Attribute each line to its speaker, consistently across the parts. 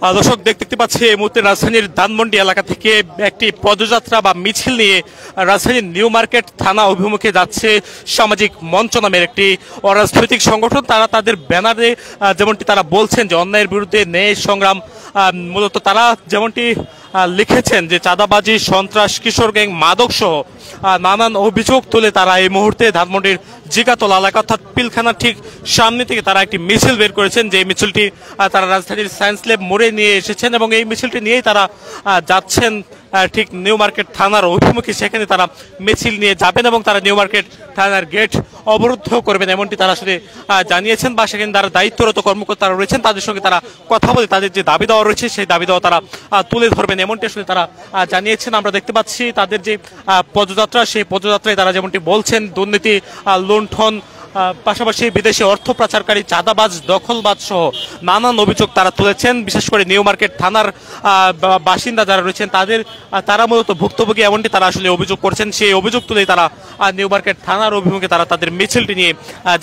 Speaker 1: দর্শক দেখতে পাচ্ছি এই মুহূর্তে রাজধানীর ধানমন্ডি এলাকা থেকে একটি পদযাত্রা বা মিছিল নিয়ে রাজধানীর নিউ মার্কেট থানা অভিমুখে যাচ্ছে সামাজিক মঞ্চ নামের একটি অরাজনৈতিক সংগঠন। তারা তাদের ব্যানারে যেমনটি তারা বলছেন যে অন্যায়ের বিরুদ্ধে ন্যায় সংগ্রাম, মূলত তারা যেমনটি লিখেছেন যে চাঁদাবাজি, সন্ত্রাস, কিশোর গ্যাং, মাদক সহ নানান অভিযোগ তুলে তারা এই মুহূর্তে ধানমন্ডির জিগাতলা এলাকা অর্থাৎ পিলখানার ঠিক সামনে থেকে তারা একটি মিছিল বের করেছেন। যে মিছিলটি তারা রাজধানীর সায়েন্স ল্যাব মোড়ে নিয়ে এসেছেন এবং এই মিছিলটি নিয়েই তারা যাচ্ছেন ঠিক নিউ মার্কেট থানার অভিমুখে। সেখানে তারা মিছিল নিয়ে যাবেন এবং তারা নিউ মার্কেট থানার গেট অবরুদ্ধ করবেন এমনটি তারা আসলে জানিয়েছেন, বা সেখানে তারা দায়িত্বরত কর্মকর্তারা রয়েছেন তাদের সঙ্গে তারা কথা বলে তাদের যে দাবি দেওয়া রয়েছে সেই দাবি দেওয়া তারা তুলে ধরবেন এমনটি আসলে তারা জানিয়েছেন। আমরা দেখতে পাচ্ছি তাদের যে পদযাত্রা, সেই পদযাত্রায় তারা যেমনটি বলছেন দুর্নীতি, লুণ্ঠন, পাশাপাশি বিদেশি অর্থ পাচারকারী, চাঁদাবাজ, দখলবাজ সহ নানান অভিযোগ তারা তুলেছেন। বিশেষ করে নিউ মার্কেট থানার বাসিন্দা যারা রয়েছেন তারা মূলত ভুক্তভোগী এমনটি তারা আসলে অভিযোগ করছেন। সেই অভিযোগ তুলেই তারা নিউ মার্কেট থানার অভিমুখে তারা তাদের মিছিলটি নিয়ে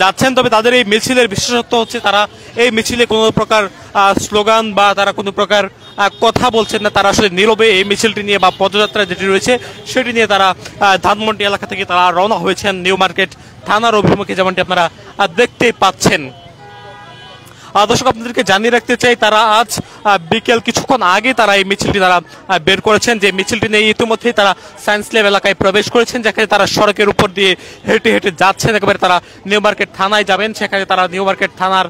Speaker 1: যাচ্ছেন। তবে তাদের এই মিছিলের বিশেষত্ব হচ্ছে তারা এই মিছিলে কোনো প্রকার স্লোগান বা তারা কোনো প্রকার কথা বলছেন না। তারা আসলে নীরবে এই মিছিলটি নিয়ে বা পদযাত্রা যেটি রয়েছে সেটি নিয়ে তারা ধানমন্ডি এলাকা থেকে তারা রওনা হয়েছেন নিউ মার্কেট থানার অভিমুখে, যেমনটি আপনারা দেখতে পাচ্ছেন। দর্শক আপনাদেরকে জানিয়ে রাখতে চাই তারা আজ বিকেল কিছুক্ষণ আগে তারা এই মিছিলটি তারা বের করেছেন। যে মিছিলটি নিয়ে ইতিমধ্যেই তারা সায়েন্স ল্যাব এলাকায় প্রবেশ করেছেন, যেখানে তারা সড়কের উপর দিয়ে হেঁটে হেঁটে যাচ্ছেন। একেবারে তারা নিউ মার্কেট থানায় যাবেন, সেখানে তারা নিউ মার্কেট থানার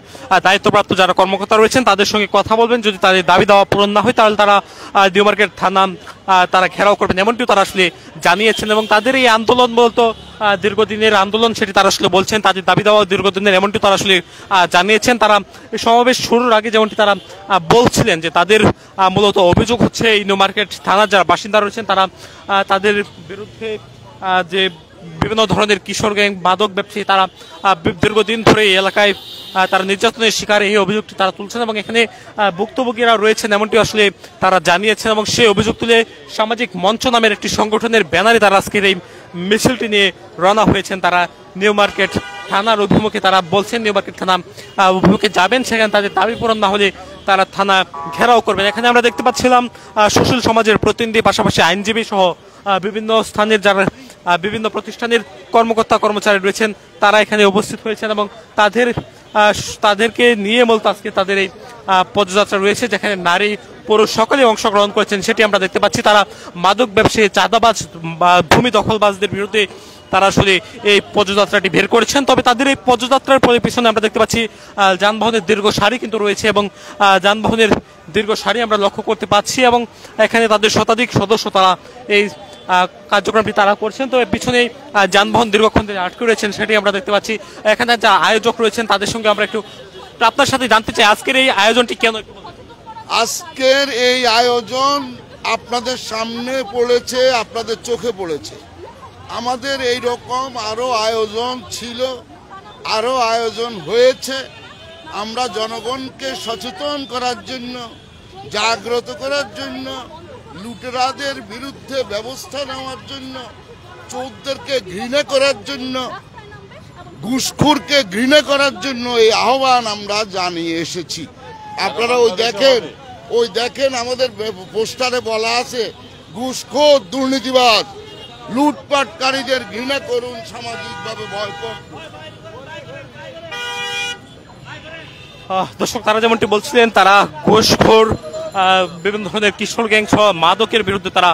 Speaker 1: দায়িত্বপ্রাপ্ত যারা কর্মকর্তা রয়েছেন তাদের সঙ্গে কথা বলবেন। যদি তাদের দাবি দেওয়া পূরণ না হয় তাহলে তারা নিউ মার্কেট থানা তারা ঘেরাও করবেন এমনটিও তারা আসলে জানিয়েছেন। এবং তাদের এই আন্দোলন বলতো দীর্ঘদিনের আন্দোলন, সেটি তারা আসলে বলছেন তাদের দাবি দেওয়া দীর্ঘদিনের এমনটি তারা আসলে জানিয়েছেন। তারা সমাবেশ শুরুর আগে যেমনটি তারা বলছিলেন যে তাদের মূলত অভিযোগ হচ্ছে এই নিউ মার্কেট থানার যারা বাসিন্দা রয়েছেন তারা তাদের বিরুদ্ধে যে বিভিন্ন ধরনের কিশোর গ্যাং, মাদক ব্যবসায়ী তারা দীর্ঘদিন ধরে এই এলাকায় তারা নির্যাতনের শিকার, এই অভিযোগটি তারা তুলছেন এবং এখানে ভুক্তভোগীরা রয়েছেন এমনটি আসলে তারা জানিয়েছেন। এবং সেই অভিযোগ তুলে সামাজিক মঞ্চ নামের একটি সংগঠনের ব্যানারে তারা আজকের এই মিছিলটি নিয়ে রওনা হয়েছেন। তারা নিউ মার্কেট থানার অভিমুখে তারা বলছেন নিউ মার্কেট থানা অভিমুখে যাবেন, সেখানে তাদের দাবি পূরণ না হলে তারা থানা ঘেরাও করবেন। এখানে আমরা দেখতে পাচ্ছিলাম সুশীল সমাজের প্রতিনিধি, পাশাপাশি আইনজীবী সহ বিভিন্ন স্থানের যারা বিভিন্ন প্রতিষ্ঠানের কর্মকর্তা কর্মচারী রয়েছেন তারা এখানে উপস্থিত হয়েছেন এবং তাদেরকে নিয়ে মূলত আজকে তাদের এই পদযাত্রা রয়েছে, যেখানে নারী পুরুষ সকলে অংশগ্রহণ করেছেন সেটি আমরা দেখতে পাচ্ছি। তারা মাদক ব্যবসায়ী, চাঁদাবাজ বা ভূমি দখলবাজদের বিরুদ্ধে তারা আসলে এই পদযাত্রাটি বের করেছেন। তবে তাদের এই পদযাত্রার পিছনে আমরা দেখতে পাচ্ছি যানবাহনের দীর্ঘ সারি কিন্তু রয়েছে এবং যানবাহনের দীর্ঘ সারি আমরা লক্ষ্য করতে পাচ্ছি এবং এখানে তাদের শতাধিক সদস্য তারা এই কার্যক্রমটি তারা করছেন। তবে পিছনে যানবাহন দীর্ঘক্ষণ ধরে আটকে রয়েছেন সেটি আমরা দেখতে পাচ্ছি। এখানে যা আয়োজক রয়েছেন তাদের সঙ্গে আমরা একটু আপনার সাথে জানতে চাই আজকের এই আয়োজনটি কেন?
Speaker 2: আজকের এই আয়োজন আপনাদের সামনে পড়েছে, আপনাদের চোখে পড়েছে। আমাদের এই রকম আরো আয়োজন ছিল, আরো আয়োজন হয়েছে। আমরা জনগণকে সচেতন করার জন্য, জাগ্রত করার জন্য, লুটেরাদের বিরুদ্ধে ব্যবস্থা নেওয়ার জন্য, চোরদেরকে ঘৃণা করার জন্য, ঘুষখোরকে ঘৃণা করার জন্য এই আহ্বান আমরা জানিয়ে এসেছি। আপনারা ওই দেখেন আমাদের পোস্টারে বলা আছে ঘুষখোর, দুর্নীতিবাজ, লুটপাটকারীদের ঘৃণা করুন, সামাজিকভাবে বয়কট।
Speaker 1: দর্শক তারা যেমনটি বলছিলেন তারা ঘুষখোর, বিভিন্ন ধরনের কিশোর গ্যাং সহ মাদকের বিরুদ্ধে তারা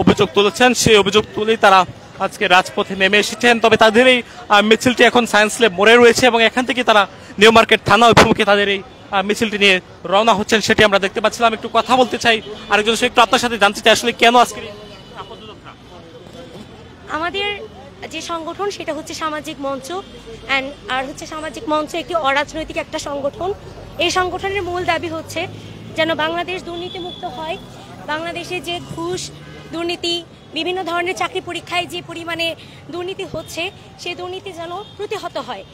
Speaker 1: অভিযোগ তুলেছেন। সেই অভিযোগ তুলেই তারা আজকে রাজপথে নেমে এসেছেন। তবে তাদের এই মিছিলটি এখন সায়েন্স ল্যাব মোড়ে রয়েছে এবং এখান থেকে তারা নিউ মার্কেট থানা অভিমুখে তাদের এই মিছিলটি নিয়ে রওনা হচ্ছেন সেটি আমরা দেখতে পাচ্ছিলাম। একটু কথা বলতে চাই আরেকজন, একটু আপনার সাথে জানতে চাই আসলে কেন আজকে
Speaker 3: আমাদের যে সংগঠন সেটা হচ্ছে সামাজিক মঞ্চ, আর হচ্ছে সামাজিক মঞ্চ একটি অরাজনৈতিক একটা সংগঠন। এই সংগঠনের মূল দাবি হচ্ছে যেন বাংলাদেশ দুর্নীতিমুক্ত হয়। বাংলাদেশে যে ঘুষ, দুর্নীতি, বিভিন্ন ধরনের চাকরি পরীক্ষায় যে পরিমাণে দুর্নীতি হচ্ছে সেই দুর্নীতি যেন প্রতিহত হয়।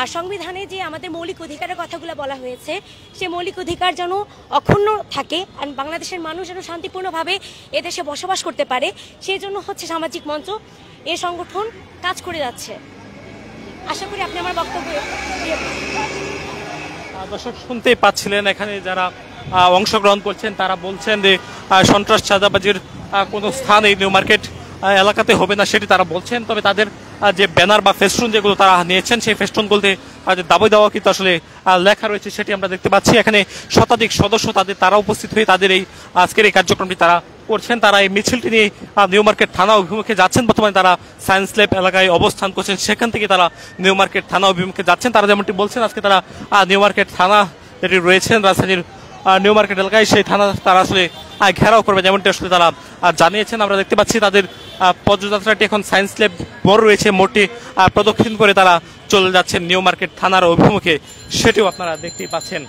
Speaker 3: আর সংবিধানে যে আমাদের মৌলিক অধিকারের কথাগুলো বলা হয়েছে সে মৌলিক অধিকার যেন অক্ষুণ্ণ থাকে আর বাংলাদেশের মানুষ যেন শান্তিপূর্ণভাবে এদেশে বসবাস করতে পারে, সেই জন্য হচ্ছে সামাজিক মঞ্চ এই সংগঠন কাজ করে যাচ্ছে। আশা করি আপনি আমার বক্তব্য।
Speaker 1: দর্শক শুনতেই পাচ্ছিলেন এখানে যারা অংশগ্রহণ করছেন। তারা বলছেন যে সন্ত্রাস চাঁদাবাজির কোনো স্থান এই নিউ মার্কেট এলাকাতে হবে না, সেটি তারা বলছেন। তবে তাদের যে ব্যানার বা ফেস্টুন যেগুলো তারা নিয়েছেন, সেই ফেস্টুনগুলোতে তাদের দাবি দেওয়া কিন্তু আসলে লেখা রয়েছে, সেটি আমরা দেখতে পাচ্ছি। এখানে শতাধিক সদস্য তারা উপস্থিত হয়ে তাদের এই আজকের এই কার্যক্রমটি তারা করছেন। তারা এই মিছিলটি নিয়ে নিউ মার্কেট থানা অভিমুখে যাচ্ছেন। বর্তমানে তারা সায়েন্স ল্যাব এলাকায় অবস্থান করছেন, সেখান থেকে তারা নিউ মার্কেট থানা অভিমুখে যাচ্ছেন। তারা যেমনটি বলছেন, আজকে তারা নিউ মার্কেট থানা যেটি রয়েছেন রাজধানীর নিউ মার্কেট এলাকায়, সেই থানা তারা আসলে ঘেরাও করবে, যেমনটি আসলে তারা জানিয়েছেন। আমরা দেখতে পাচ্ছি তাদের পদযাত্রাটি এখন সায়েন্স ল্যাব মোড় রয়েছে, মোড়টি প্রদক্ষিণ করে তারা চলে যাচ্ছেন নিউ মার্কেট থানার অভিমুখে, সেটিও আপনারা দেখতেই পাচ্ছেন।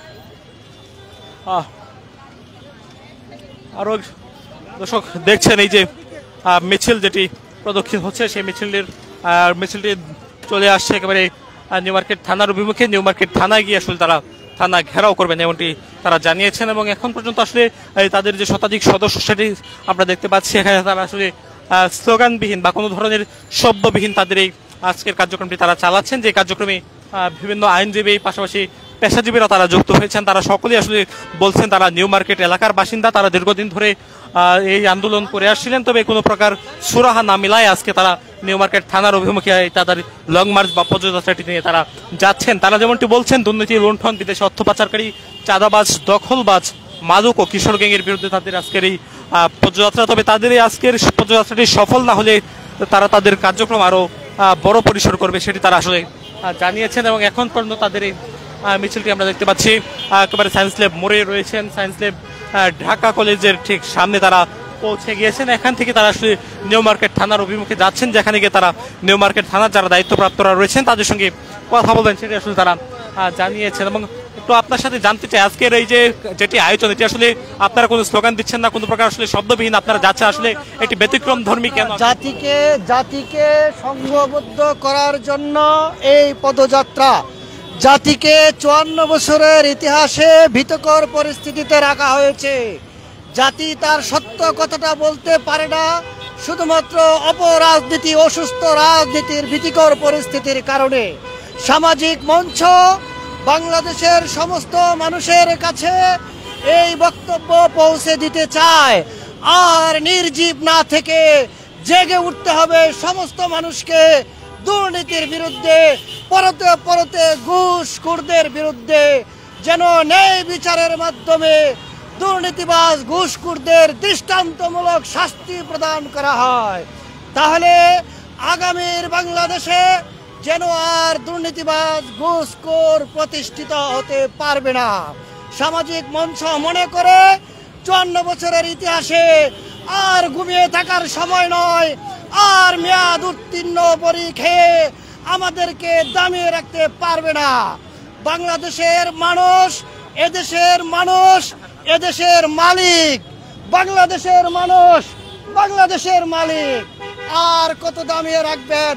Speaker 1: আরো দর্শক দেখছেন এই যে মিছিল যেটি প্রদক্ষিণ হচ্ছে, সেই মিছিলটি চলে আসছে একেবারে নিউ মার্কেট থানার অভিমুখে। নিউ মার্কেট থানায় গিয়ে আসলে তারা থানা ঘেরাও করবেন এমনটি তারা জানিয়েছেন। এবং এখন পর্যন্ত আসলে তাদের যে শতাধিক সদস্য সেটি আমরা দেখতে পাচ্ছি। এখানে তারা আসলে স্লোগানবিহীন বা কোনো ধরনের শব্দবিহীন তাদের এই আজকের কার্যক্রমটি তারা চালাচ্ছেন। যে কার্যক্রমে বিভিন্ন আইনজীবী পাশাপাশি পেশাজীবীরা তারা যুক্ত হয়েছেন। তারা সকলেই আসলে বলছেন তারা নিউ মার্কেট এলাকার বাসিন্দা, তারা দীর্ঘদিন ধরে এই আন্দোলন করে আসছিলেন। তবে কোনো প্রকার সুরাহা না মিলায় আজকে তারা নিউ মার্কেট থানার অভিমুখে তাদের লং মার্চ বা পদযাত্রাটি নিয়ে তারা যাচ্ছেন। তারা যেমনটি বলছেন, দুর্নীতি, লুণ্ঠন, বিদেশে অর্থ পাচারকারী, চাঁদাবাজ, দখলবাজ, মাদক ও কিশোর গ্যাংয়ের বিরুদ্ধে তাদের আজকের এই পদযাত্রা। তবে তাদের এই আজকের পদযাত্রাটি সফল না হলে তারা তাদের কার্যক্রম আরো বড় পরিসর করবে, সেটি তারা আসলে জানিয়েছেন। এবং এখন পর্যন্ত তাদের এই মিছিলটি আমরা দেখতে পাচ্ছি একেবারে সায়েন্স ল্যাব মোড়ে রয়েছেন। সায়েন্স ল্যাব ঢাকা কলেজের ঠিক সামনে তারা পৌঁছে গিয়েছেন। এখান থেকে তারা আসলে নিউ মার্কেট থানার অভিমুখে যাচ্ছেন, যেখানে গিয়ে তারা নিউ মার্কেট থানার যারা দায়িত্বপ্রাপ্তরা রয়েছেন তাদের সঙ্গে কথা বলবেন, সেটি আসলে তারা জানিয়েছেন। এবং একটু আপনার সাথে জানতে চাই, আজকের এই যেটি আয়োজন, এটি আসলে আপনারা কোনো স্লোগান দিচ্ছেন না, কোনো প্রকার আসলে শব্দবিহীন আপনারা যাচ্ছেন, আসলে একটি ব্যতিক্রম ধর্মী কেন?
Speaker 4: জাতিকে সংঘবদ্ধ করার জন্য এই পদযাত্রা। জাতিকে 54 বছরের ইতিহাসে ভীতকর পরিস্থিতিতে রাখা হয়েছে। জাতি তার সত্য কথাটা বলতে পারে না, শুধুমাত্র অপরাজনীতি, অসুস্থ রাজনীতির ভীতিকর পরিস্থিতির কারণে। সামাজিক মঞ্চ বাংলাদেশের সমস্ত মানুষের কাছে এই বক্তব্য পৌঁছে দিতে চায়। আর নির্জীব না থেকে জেগে উঠতে হবে সমস্ত মানুষকে দুর্নীতির বিরুদ্ধে, পরতে পরতে ঘুষখোরদের বিরুদ্ধে, যেন ন্যায় বিচারের মাধ্যমে দুর্নীতিবাজ ঘুষখোরদের দৃষ্টান্তমূলক শাস্তি প্রদান করা হয়। তাহলে আগামীর বাংলাদেশে যেন আর দুর্নীতিবাজ ঘুষখোর প্রতিষ্ঠিত হতে পারবে না। সামাজিক মঞ্চ মনে করে 54 বছরের ইতিহাসে আর ঘুমিয়ে থাকার সময় নয়, আর মেয়াদ উত্তীর্ণ বড়ি খেয়ে আমাদেরকে দামিয়ে রাখতে পারবে না। বাংলাদেশের মানুষ, এদেশের মানুষ, এদেশের মালিক। বাংলাদেশের মানুষ, বাংলাদেশের মালিক। আর কত দামিয়ে রাখবেন?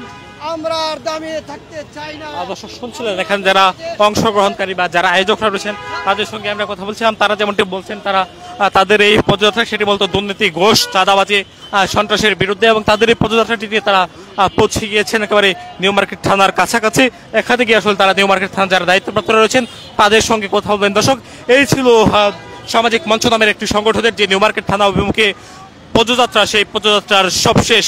Speaker 4: আমরা আর দামিয়ে থাকতে চাই না।
Speaker 1: দর্শক শুনছিলেন, এখানে যারা অংশগ্রহণকারী বা যারা আয়োজকরা রয়েছেন তাদের সঙ্গে আমরা কথা বলছিলাম। তারা যেমনটি বলছেন, তারা তাদের এই পদযাত্রা সেটি বলতো দুর্নীতি, ঘোষ, চাঁদাবাজি, সন্ত্রাসের বিরুদ্ধে। এবং তাদের এই পদযাত্রাটি নিয়ে তারা পৌঁছে গিয়েছেন একেবারে নিউ মার্কেট থানার কাছাকাছি। এখানে গিয়ে আসলে তারা নিউ মার্কেট থানার যারা দায়িত্বপ্রাপ্তরা রয়েছেন তাদের সঙ্গে কথা বলবেন। দর্শক, এই ছিল সামাজিক মঞ্চ নামের একটি সংগঠনের যে নিউ মার্কেট থানা অভিমুখে পদযাত্রা, সেই পদযাত্রার সবশেষ